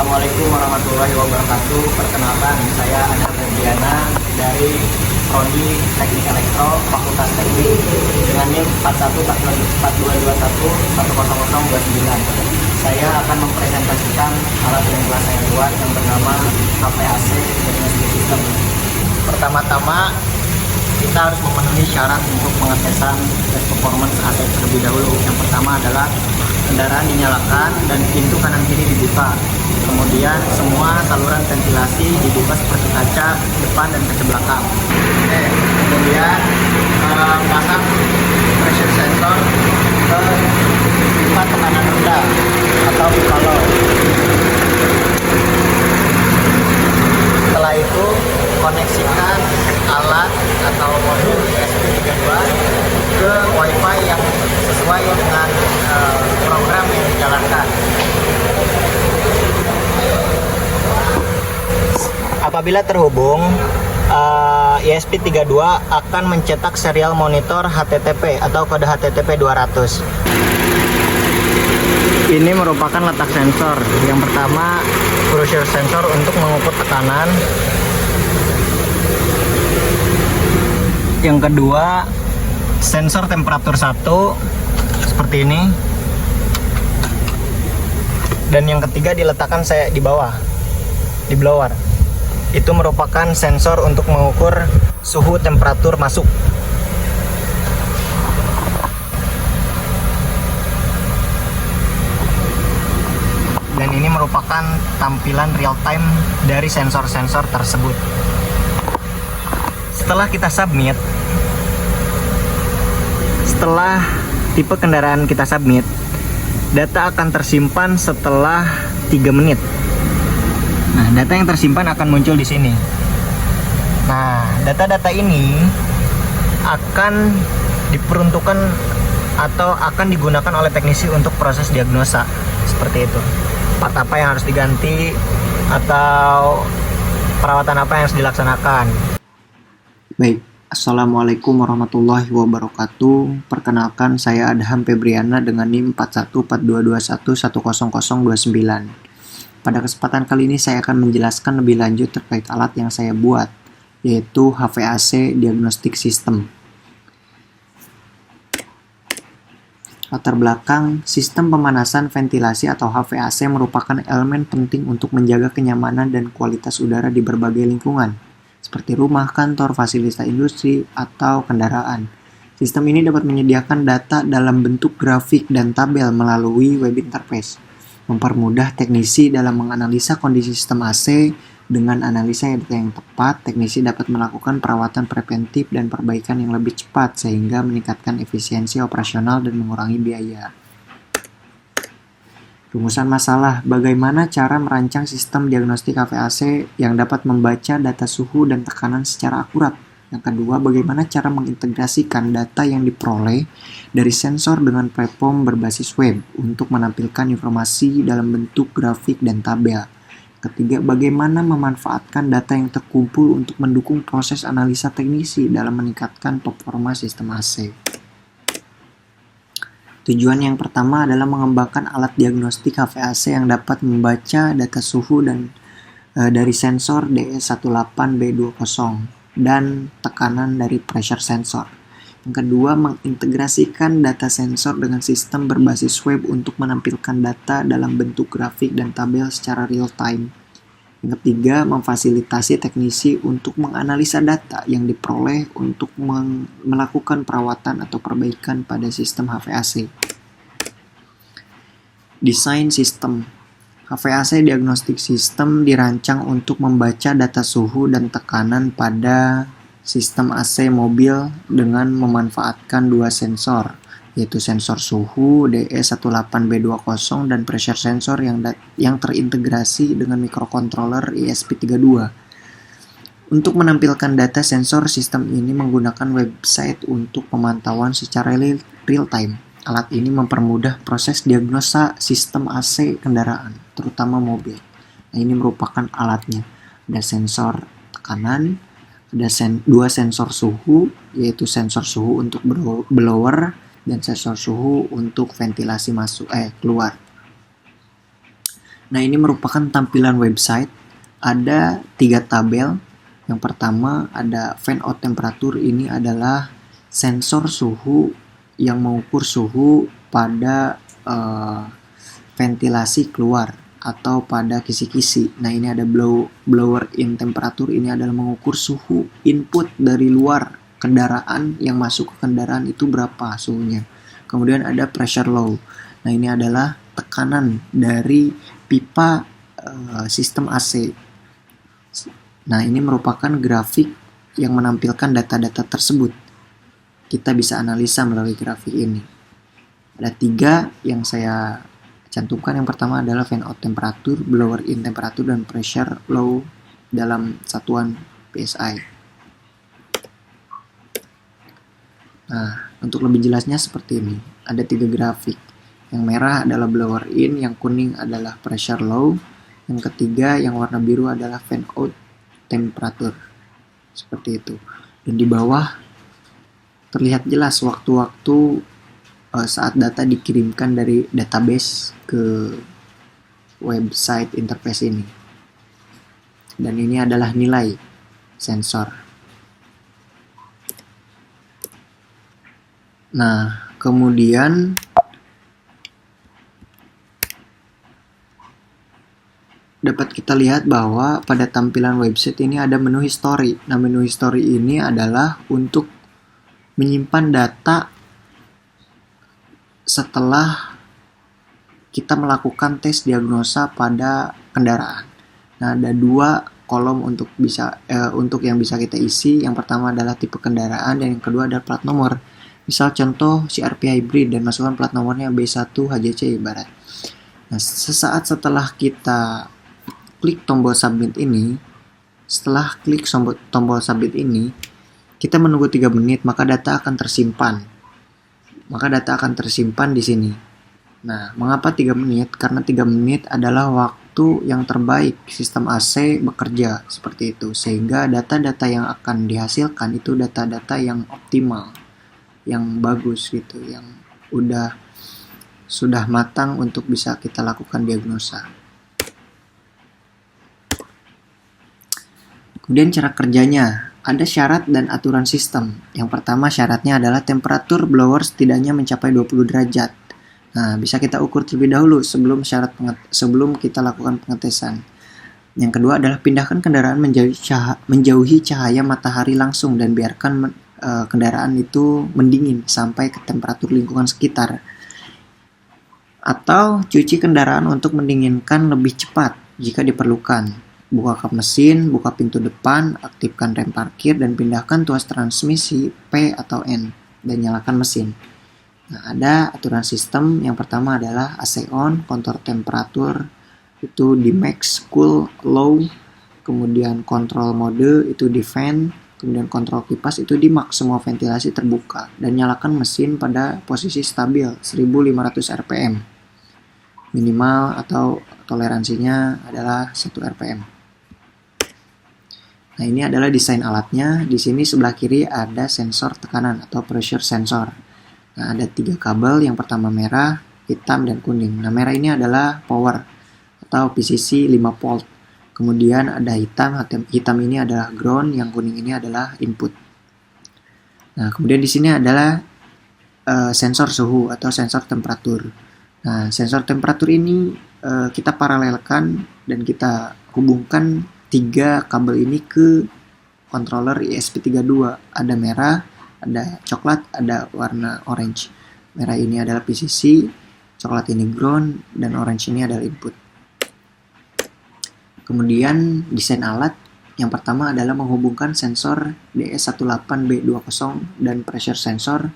Assalamualaikum warahmatullahi wabarakatuh. Perkenalkan, saya Anna Febriana dari Prodi Teknik Elektro Fakultas Teknik dengan NIM 414221100029. Saya akan mempresentasikan alat yang telah saya buat yang bernama HPAC Diagnostic System. Pertama-tama, kita harus memenuhi syarat untuk pengetesan tes performance AC terlebih dahulu. Yang pertama adalah kendaraan dinyalakan dan pintu kanan kiri dibuka. Kemudian semua saluran ventilasi dibuka seperti kaca depan dan kaca belakang. Kemudian pasang pressure sensor ke pipa tekanan rendah atau pipa low. Setelah itu koneksikan alat atau modul ESP32 ke WiFi yang sesuai dengan program yang dijalankan. Apabila terhubung, ESP32 akan mencetak serial monitor HTTP atau kode HTTP 200. Ini merupakan letak sensor. Yang pertama, pressure sensor untuk mengukur tekanan. Yang kedua, sensor temperatur 1 seperti ini. Dan yang ketiga diletakkan saya di bawah, di blower. Itu merupakan sensor untuk mengukur suhu temperatur masuk. Dan ini merupakan tampilan real time dari sensor-sensor tersebut. Setelah kita submit, setelah tipe kendaraan kita submit, data akan tersimpan setelah 3 menit. Nah, data yang tersimpan akan muncul di sini. Nah, data-data ini akan diperuntukkan atau akan digunakan oleh teknisi untuk proses diagnosa. Seperti itu. Part apa yang harus diganti atau perawatan apa yang harus dilaksanakan. Baik, Assalamualaikum warahmatullahi wabarakatuh. Perkenalkan, saya Adham Febriana dengan NIM 4142210029. Pada kesempatan kali ini saya akan menjelaskan lebih lanjut terkait alat yang saya buat, yaitu HVAC Diagnostic System. Latar belakang, sistem pemanasan ventilasi atau HVAC merupakan elemen penting untuk menjaga kenyamanan dan kualitas udara di berbagai lingkungan, seperti rumah, kantor, fasilitas industri, atau kendaraan. Sistem ini dapat menyediakan data dalam bentuk grafik dan tabel melalui web interface, mempermudah teknisi dalam menganalisa kondisi sistem AC. Dengan analisa data yang tepat, teknisi dapat melakukan perawatan preventif dan perbaikan yang lebih cepat sehingga meningkatkan efisiensi operasional dan mengurangi biaya. Rumusan masalah, bagaimana cara merancang sistem diagnostik HVAC yang dapat membaca data suhu dan tekanan secara akurat. Yang kedua, bagaimana cara mengintegrasikan data yang diperoleh dari sensor dengan platform berbasis web untuk menampilkan informasi dalam bentuk grafik dan tabel. Ketiga, bagaimana memanfaatkan data yang terkumpul untuk mendukung proses analisa teknisi dalam meningkatkan performa sistem AC. Tujuan yang pertama adalah mengembangkan alat diagnostik HVAC yang dapat membaca data suhu dan dari sensor DE18B20 dan tekanan dari pressure sensor. Yang kedua, mengintegrasikan data sensor dengan sistem berbasis web untuk menampilkan data dalam bentuk grafik dan tabel secara real time. Yang ketiga, memfasilitasi teknisi untuk menganalisa data yang diperoleh untuk melakukan perawatan atau perbaikan pada sistem HVAC. Desain sistem HVAC Diagnostic System dirancang untuk membaca data suhu dan tekanan pada sistem AC mobil dengan memanfaatkan dua sensor, yaitu sensor suhu DE18B20 dan pressure sensor yang terintegrasi dengan microcontroller ESP32. Untuk menampilkan data sensor, sistem ini menggunakan website untuk pemantauan secara real time. Alat ini mempermudah proses diagnosa sistem AC kendaraan, terutama mobil. Nah, ini merupakan alatnya. Ada sensor tekanan, ada dua sensor suhu, yaitu sensor suhu untuk blower dan sensor suhu untuk ventilasi keluar. Nah, ini merupakan tampilan website. Ada 3 tabel. Yang pertama ada fan out temperatur. Ini adalah sensor suhu yang mengukur suhu pada ventilasi keluar atau pada kisi-kisi. Nah, ini ada blower in temperatur. Ini adalah mengukur suhu input dari luar kendaraan yang masuk ke kendaraan itu berapa suhunya. Kemudian ada pressure low. Nah, ini adalah tekanan dari pipa sistem AC. Nah, ini merupakan grafik yang menampilkan data-data tersebut. Kita bisa analisa melalui grafik ini. Ada 3 yang saya cantumkan. Yang pertama adalah fan out temperatur, blower in temperatur, dan pressure low dalam satuan PSI. Nah, untuk lebih jelasnya seperti ini. Ada 3 grafik. Yang merah adalah blower in, yang kuning adalah pressure low, yang ketiga yang warna biru adalah fan out temperatur. Seperti itu. Dan di bawah terlihat jelas waktu-waktu saat data dikirimkan dari database ke website interface ini. Dan ini adalah nilai sensor. Nah, kemudian dapat kita lihat bahwa pada tampilan website ini ada menu history. Nah, menu history ini adalah untuk menyimpan data setelah kita melakukan tes diagnosa pada kendaraan. Nah, ada 2 kolom untuk yang bisa kita isi. Yang pertama adalah tipe kendaraan dan yang kedua adalah plat nomor. Misal contoh CRP hybrid dan masukkan plat nomornya B1 HJC ibarat. Nah, sesaat setelah kita klik tombol submit ini, kita menunggu 3 menit, maka data akan tersimpan. Di sini. Nah, mengapa 3 menit? Karena 3 menit adalah waktu yang terbaik sistem AC bekerja seperti itu. Sehingga data-data yang akan dihasilkan itu data-data yang optimal, yang bagus gitu, yang sudah matang untuk bisa kita lakukan diagnosa. Kemudian cara kerjanya, ada syarat dan aturan sistem. Yang pertama syaratnya adalah temperatur blower setidaknya mencapai 20 derajat. Nah, bisa kita ukur terlebih dahulu sebelum kita lakukan pengetesan. Yang kedua adalah pindahkan kendaraan menjauhi cahaya matahari langsung dan biarkan kendaraan itu mendingin sampai ke temperatur lingkungan sekitar. Atau cuci kendaraan untuk mendinginkan lebih cepat jika diperlukan. Buka kap mesin, buka pintu depan, aktifkan rem parkir, dan pindahkan tuas transmisi P atau N, dan nyalakan mesin. Nah, ada aturan sistem. Yang pertama adalah AC on, kontrol temperatur itu di max, cool, low, kemudian kontrol mode itu di fan, kemudian kontrol kipas itu di max, semua ventilasi terbuka, dan nyalakan mesin pada posisi stabil 1500 rpm. Minimal atau toleransinya adalah 1 rpm. Nah, ini adalah desain alatnya. Di sini sebelah kiri ada sensor tekanan atau pressure sensor. Nah, ada 3 kabel. Yang pertama merah, hitam, dan kuning. Nah, merah ini adalah power atau PCC 5 volt. Kemudian ada hitam ini adalah ground, yang kuning ini adalah input. Nah, kemudian di sini adalah sensor suhu atau sensor temperatur. Nah, sensor temperatur ini kita paralelkan dan kita hubungkan 3 kabel ini ke controller ESP32. Ada merah, ada coklat, ada warna orange. Merah ini adalah PCC, coklat ini ground, dan orange ini adalah input. Kemudian desain alat yang pertama adalah menghubungkan sensor DS18B20 dan pressure sensor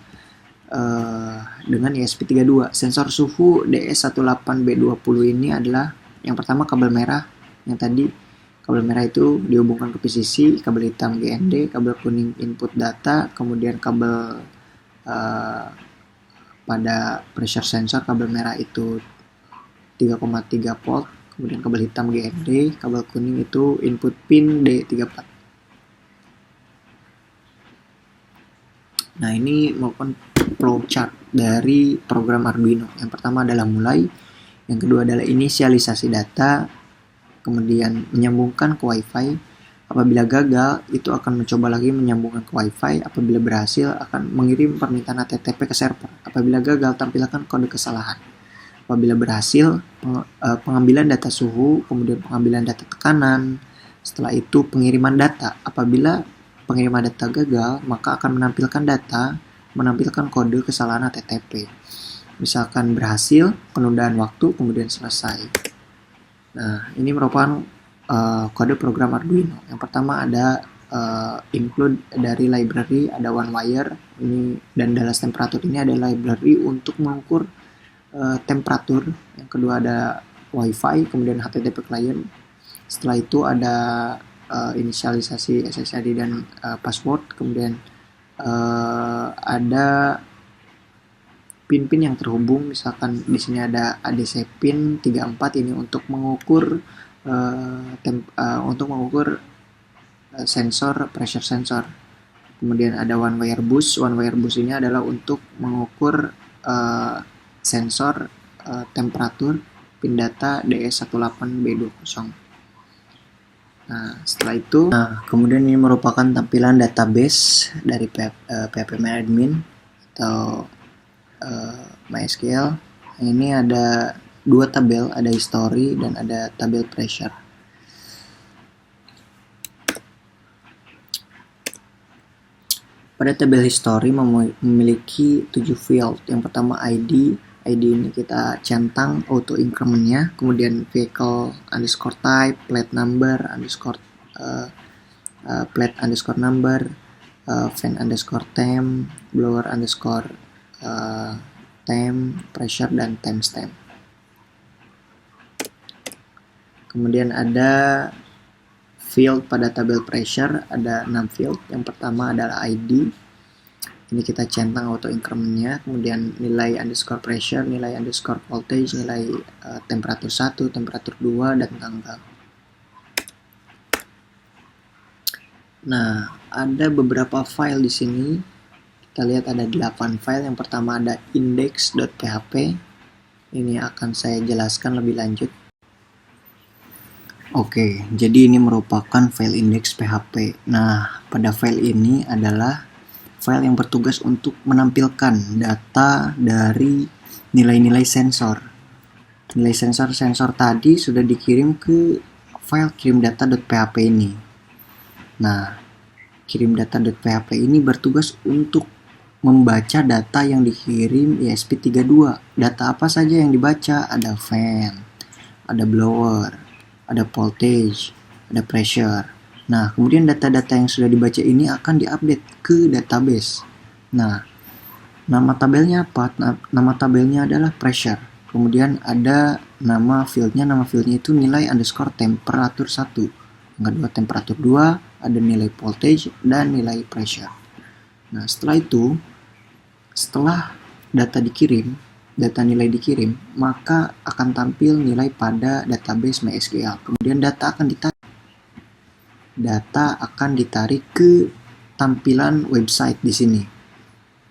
dengan ESP32. Sensor suhu DS18B20 ini adalah yang pertama kabel merah, yang tadi kabel merah itu dihubungkan ke PCC, kabel hitam GND, kabel kuning input data, kemudian kabel pada pressure sensor kabel merah itu 3,3 volt, kemudian kabel hitam GND, kabel kuning itu input pin D34. Nah, ini merupakan flowchart dari program Arduino. Yang pertama adalah mulai, Yang kedua adalah inisialisasi data, kemudian menyambungkan ke WiFi. Apabila gagal, itu akan mencoba lagi menyambungkan ke WiFi. Apabila berhasil, akan mengirim permintaan HTTP ke server. Apabila gagal, tampilkan kode kesalahan. Apabila berhasil, pengambilan data suhu, kemudian pengambilan data tekanan. Setelah itu pengiriman data. Apabila pengiriman data gagal, maka akan menampilkan kode kesalahan HTTP. Misalkan berhasil, penundaan waktu, kemudian selesai. Nah, ini merupakan kode program Arduino. Yang pertama ada include dari library, ada OneWire ini, dan Dallas Temperature ini ada library untuk mengukur temperatur. Yang kedua ada WiFi, kemudian HTTP client. Setelah itu ada inisialisasi SSID dan password, kemudian ada pin-pin yang terhubung. Misalkan di sini ada ADC pin 34 ini untuk mengukur sensor, pressure sensor. Kemudian ada one wire bus. One wire bus ini adalah untuk mengukur sensor temperatur pin data DS18B20. Nah, setelah itu, kemudian ini merupakan tampilan database dari phpMyAdmin atau MySQL. Ini ada dua tabel, ada history dan ada tabel pressure. Pada tabel history memiliki 7 field. Yang pertama ID ini kita centang auto incrementnya, kemudian vehicle underscore type, plate number underscore plate underscore number, fan underscore temp, blower underscore temp, pressure, dan timestamp. Kemudian ada field pada tabel pressure, ada 6 field. Yang pertama adalah ID. Ini kita centang auto incrementnya, kemudian nilai underscore pressure, nilai underscore voltage, nilai temperatur 1, temperatur 2, dan tanggal. Nah, ada beberapa file di sini. Kita lihat ada 8 file. Yang pertama ada index.php. Ini akan saya jelaskan lebih lanjut. Oke, jadi ini merupakan file index.php. Nah, pada file ini adalah file yang bertugas untuk menampilkan data dari nilai-nilai sensor. Nilai sensor tadi sudah dikirim ke file kirimdata.php ini. Nah, kirimdata.php ini bertugas untuk membaca data yang dikirim ESP32. Data apa saja yang dibaca? Ada fan, ada blower, ada voltage, ada pressure. Nah, kemudian data-data yang sudah dibaca ini akan diupdate ke database. Nah, nama tabelnya apa? Nama tabelnya adalah pressure. Kemudian ada nama fieldnya itu nilai underscore temperatur 1. Yang kedua temperatur 2, ada nilai voltage dan nilai pressure. Nah, setelah itu, setelah data nilai dikirim, maka akan tampil nilai pada database MySQL. Kemudian data akan ditarik ke tampilan website di sini.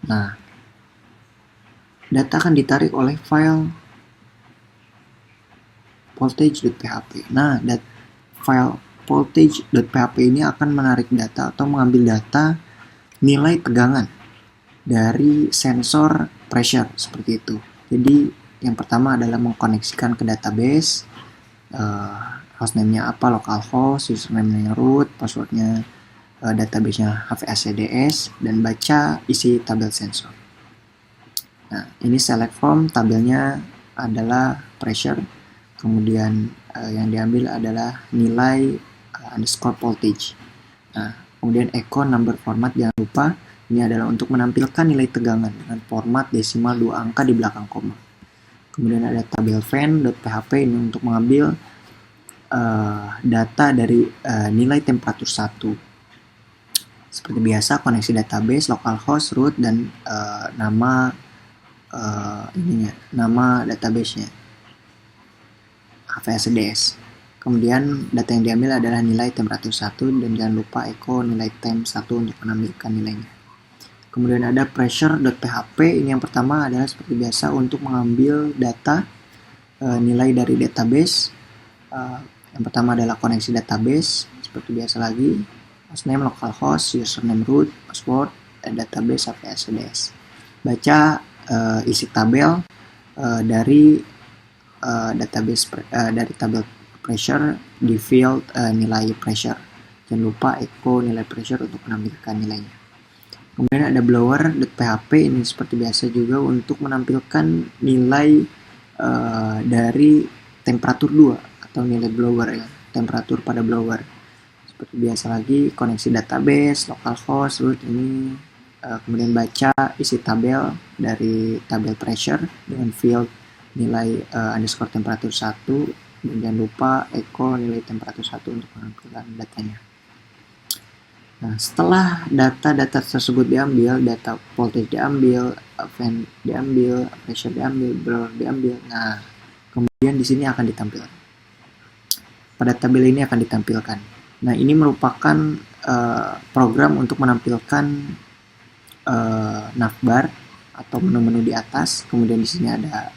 Nah, data akan ditarik oleh file voltage.php. Nah, file voltage.php ini akan menarik data atau mengambil data nilai tegangan dari sensor pressure seperti itu. Jadi, yang pertama adalah mengkoneksikan ke database. Hostname-nya apa, localhost, username-nya root, passwordnya database-nya HVAC/DS, dan baca isi tabel sensor. Nah, ini select from, tabelnya adalah pressure, kemudian yang diambil adalah nilai underscore voltage. Nah, kemudian echo number format, jangan lupa, ini adalah untuk menampilkan nilai tegangan dengan format desimal 2 angka di belakang koma. Kemudian ada tabel fan.php, ini untuk mengambil data dari nilai temperatur 1. Seperti biasa, koneksi database, localhost, root, dan nama database-nya HVAC/DS. Kemudian data yang diambil adalah nilai temperatur 1, dan jangan lupa echo nilai temp 1 untuk menampilkan nilainya. Kemudian ada pressure.php, ini yang pertama adalah seperti biasa untuk mengambil data nilai dari database. Yang pertama adalah koneksi database, seperti biasa lagi, hostname, localhost, username, root, password, dan database HPACDS. Baca isi tabel dari database dari tabel pressure di field nilai pressure. Jangan lupa echo nilai pressure untuk menampilkan nilainya. Kemudian ada blower.php, ini seperti biasa juga untuk menampilkan nilai dari temperatur 2 atau nilai blower ya, temperatur pada blower. Seperti biasa lagi, koneksi database, localhost, root ini. Kemudian baca isi tabel dari tabel pressure dengan field nilai underscore temperatur 1. Dan jangan lupa echo nilai temperatur 1 untuk menampilkan datanya. Nah, setelah data-data tersebut diambil, data voltage diambil, fan diambil, pressure diambil, blower diambil. Nah, kemudian di sini akan ditampilkan. Pada tabel ini akan ditampilkan. Nah, ini merupakan program untuk menampilkan navbar atau menu-menu di atas. Kemudian di sini ada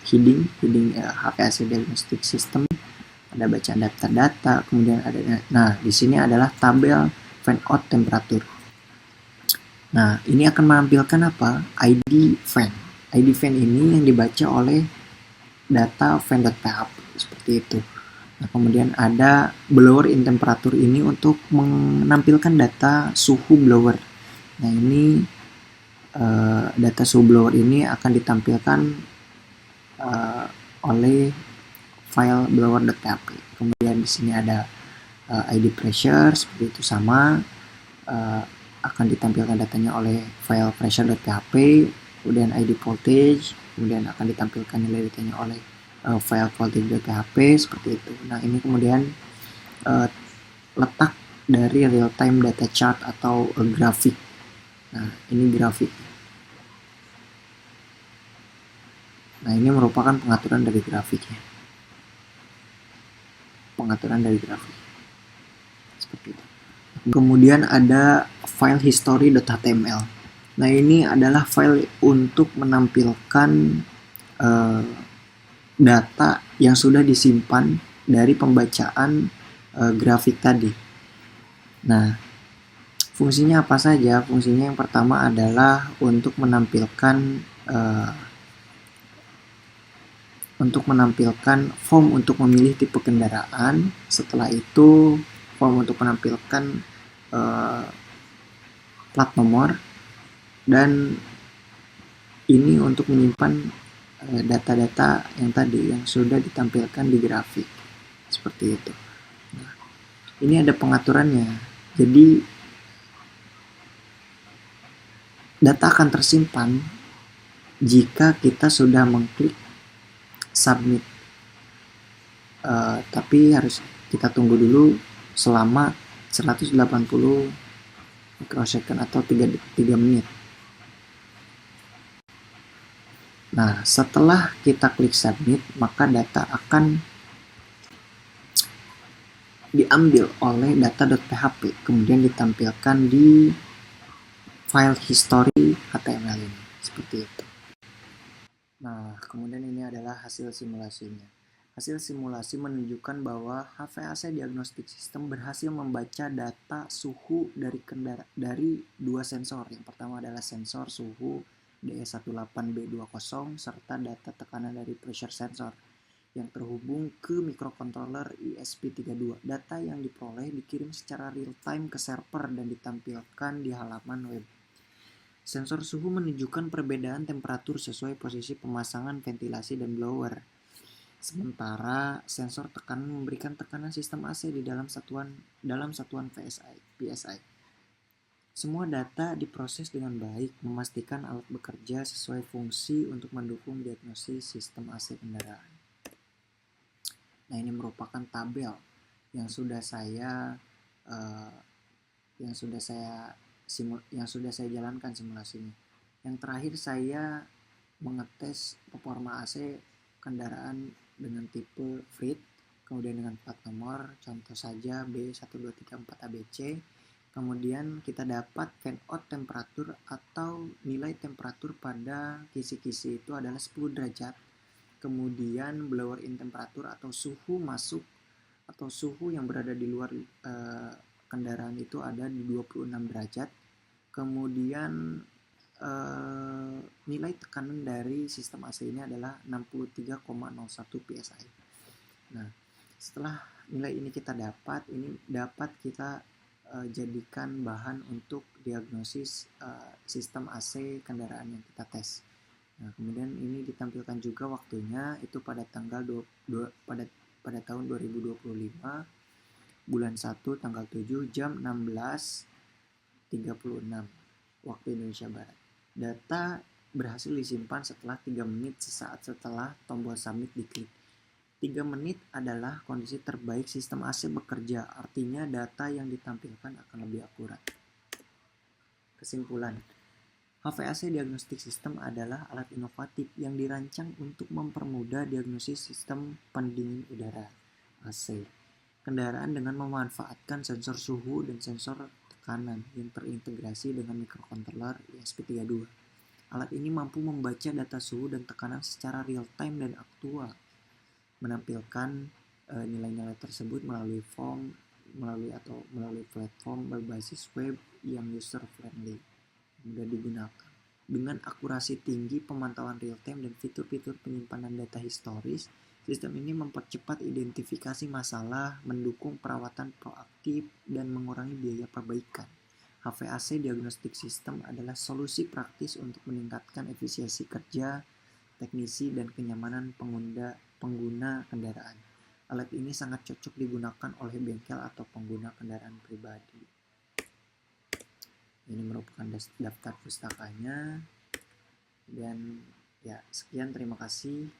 heading HPAC Diagnostic System. Ada bacaan data, kemudian ada, nah di sini adalah tabel fan out temperatur. Nah, ini akan menampilkan apa? ID fan. ID fan ini yang dibaca oleh data fan.php seperti itu. Nah, kemudian ada blower in temperatur ini untuk menampilkan data suhu blower. Nah, ini data suhu blower ini akan ditampilkan oleh file blower.php. Kemudian di sini ada ID pressure, seperti itu sama, akan ditampilkan datanya oleh file pressure.php. Kemudian ID voltage, kemudian akan ditampilkan nilai datanya oleh file voltage.php, seperti itu. Nah, ini kemudian letak dari real time data chart atau grafik. Nah, ini grafik. Nah, ini merupakan pengaturan dari grafiknya. Pengaturan dari grafik seperti itu. Kemudian ada file history.html. Nah, ini adalah file untuk menampilkan data yang sudah disimpan dari pembacaan grafik tadi. Nah, fungsinya apa saja? Fungsinya yang pertama adalah untuk menampilkan form untuk memilih tipe kendaraan. Setelah itu form untuk menampilkan plat nomor, dan ini untuk menyimpan data-data yang tadi yang sudah ditampilkan di grafik seperti itu. Nah, ini ada pengaturannya. Jadi data akan tersimpan jika kita sudah mengklik submit, tapi harus kita tunggu dulu selama 180 microsecond atau 3 menit. Nah, setelah kita klik submit, maka data akan diambil oleh data.php, kemudian ditampilkan di file history HTML ini, seperti itu. Nah, kemudian ini adalah hasil simulasinya. Hasil simulasi menunjukkan bahwa HVAC Diagnostic System berhasil membaca data suhu dari dua sensor. Yang pertama adalah sensor suhu DE18B20 serta data tekanan dari pressure sensor yang terhubung ke microcontroller ESP32. Data yang diperoleh dikirim secara real time ke server dan ditampilkan di halaman web. Sensor suhu menunjukkan perbedaan temperatur sesuai posisi pemasangan ventilasi dan blower. Sementara sensor tekanan memberikan tekanan sistem AC di dalam satuan PSI. Semua data diproses dengan baik, memastikan alat bekerja sesuai fungsi untuk mendukung diagnosis sistem AC kendaraan. Nah, ini merupakan tabel yang sudah saya jalankan simulasinya. Yang terakhir saya mengetes performa AC kendaraan dengan tipe Frit, kemudian dengan plat nomor, contoh saja B1234ABC. Kemudian kita dapat fan out temperatur atau nilai temperatur pada kisi-kisi itu adalah 10 derajat. Kemudian blower in temperatur atau suhu masuk atau suhu yang berada di luar kendaraan itu ada di 26 derajat. Kemudian nilai tekanan dari sistem AC ini adalah 63,01 psi. Nah, setelah nilai ini kita dapat, ini dapat kita jadikan bahan untuk diagnosis sistem AC kendaraan yang kita tes. Nah, kemudian ini ditampilkan juga waktunya itu pada tanggal pada tahun 2025 bulan 1 tanggal 7 jam 16.36 waktu Indonesia Barat. Data berhasil disimpan setelah 3 menit sesaat setelah tombol submit diklik. 3 menit adalah kondisi terbaik sistem AC bekerja, artinya data yang ditampilkan akan lebih akurat. Kesimpulan, HVAC Diagnostic System adalah alat inovatif yang dirancang untuk mempermudah diagnosis sistem pendingin udara AC kendaraan dengan memanfaatkan sensor suhu dan sensor tekanan yang terintegrasi dengan microcontroller ESP32. Alat ini mampu membaca data suhu dan tekanan secara real-time dan aktual, menampilkan nilai-nilai tersebut melalui platform berbasis web yang user-friendly, mudah digunakan. Dengan akurasi tinggi, pemantauan real-time, dan fitur-fitur penyimpanan data historis, sistem ini mempercepat identifikasi masalah, mendukung perawatan proaktif, dan mengurangi biaya perbaikan. HVAC Diagnostic System adalah solusi praktis untuk meningkatkan efisiensi kerja teknisi dan kenyamanan pengguna kendaraan. Alat ini sangat cocok digunakan oleh bengkel atau pengguna kendaraan pribadi. Ini merupakan daftar pustakanya. Dan ya, sekian, terima kasih.